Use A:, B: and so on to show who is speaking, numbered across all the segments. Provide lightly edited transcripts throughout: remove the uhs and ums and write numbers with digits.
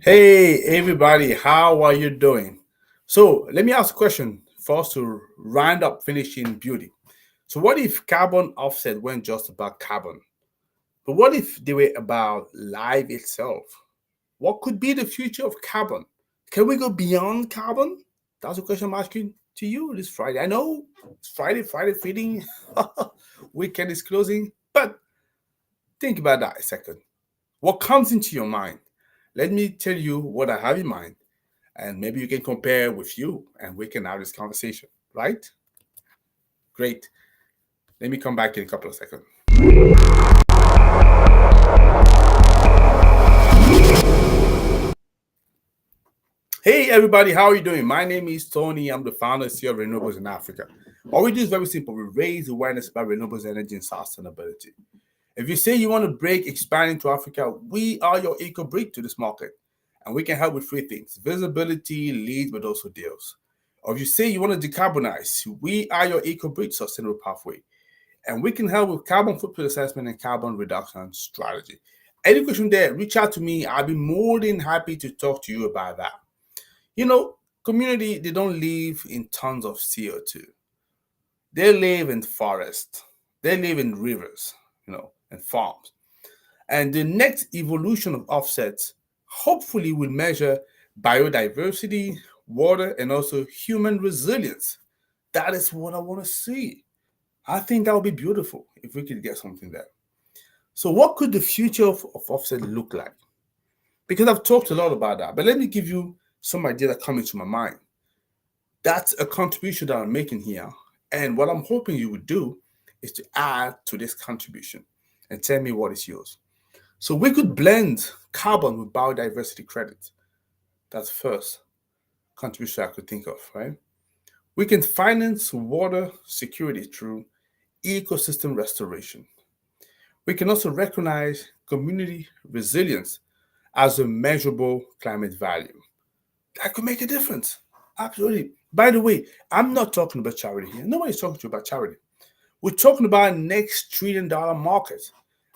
A: Hey, everybody, how are you doing? So, let me ask a question for us to round up finishing beauty. So, what if carbon offset weren't just about carbon, but what if they were about life itself? What could be the future of carbon? Can we go beyond carbon? That's a question I'm asking to you this Friday. I know it's Friday feeding, weekend is closing, but think about that a second. What comes into your mind? Let me tell you what I have in mind, and maybe you can compare with you and we can have this conversation, right? Great. Let me come back in a couple of seconds. Hey, everybody, how are you doing? My name is Tony. I'm the founder and CEO of Renewables in Africa. What we do is very simple. We raise awareness about renewables energy and sustainability. If you say you want to break expanding to Africa, we are your eco brick to this market. And we can help with three things: visibility, leads, but also deals. Or if you say you want to decarbonize, we are your eco brick sustainable pathway. And we can help with carbon footprint assessment and carbon reduction strategy. Any question there, reach out to me. I'll be more than happy to talk to you about that. You know, community, they don't live in tons of CO2. They live in forests. They live in rivers, and farms. And the next evolution of offsets hopefully will measure biodiversity, water, and also human resilience. That is what I want to see. I think that would be beautiful if we could get something there. So, what could the future of offset look like? Because I've talked a lot about that, but let me give you some idea that come into my mind. That's a contribution that I'm making here. And what I'm hoping you would do is to add to this contribution and tell me what is yours. So we could blend carbon with biodiversity credit. That's the first contribution I could think of, right? We can finance water security through ecosystem restoration. We can also recognize community resilience as a measurable climate value. That could make a difference. Absolutely. By the way, I'm not talking about charity here. Nobody's talking to you about charity. We're talking about next $1 trillion market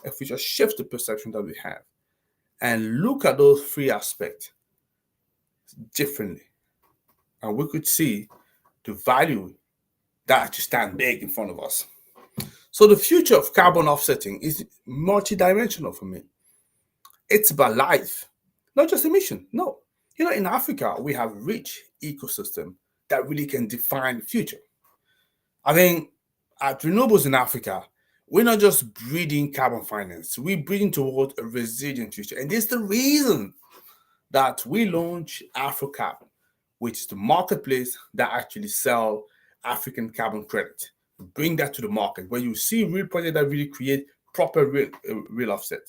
A: if we just shift the perception that we have and look at those three aspects differently. And we could see the value that actually stand big in front of us. So the future of carbon offsetting is multidimensional for me. It's about life, not just emission. No. In Africa, we have rich ecosystem that really can define the future. I think at Renewables in Africa, we're not just breeding carbon finance, we're breeding towards a resilient future. And this is the reason that we launch AfroCap, which is the marketplace that actually sell African carbon credit. Bring that to the market where you see real projects that really create proper real offset.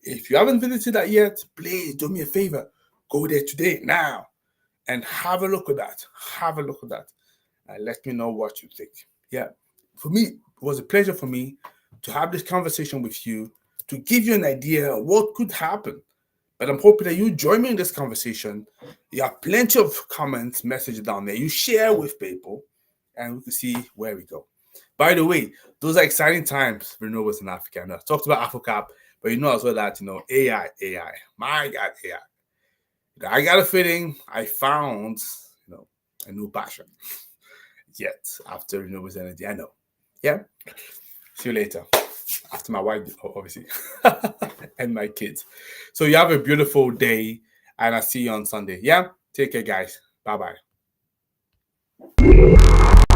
A: If you haven't visited that yet, please do me a favor. Go there today, now, and have a look at that. Have a look at that. And let me know what you think. Yeah. For me, it was a pleasure for me to have this conversation with you, to give you an idea of what could happen. But I'm hoping that you join me in this conversation. You have plenty of comments, messages down there. You share with people, and we can see where we go. By the way, those are exciting times for renewables in Africa. I talked about AfroCap, but you know as well that AI. My God, AI. I got a feeling I found a new passion. Yet after renewables energy, I know. Yeah. See you later. After my wife, obviously, and my kids. So you have a beautiful day, and I'll see you on Sunday. Yeah. Take care, guys. Bye bye.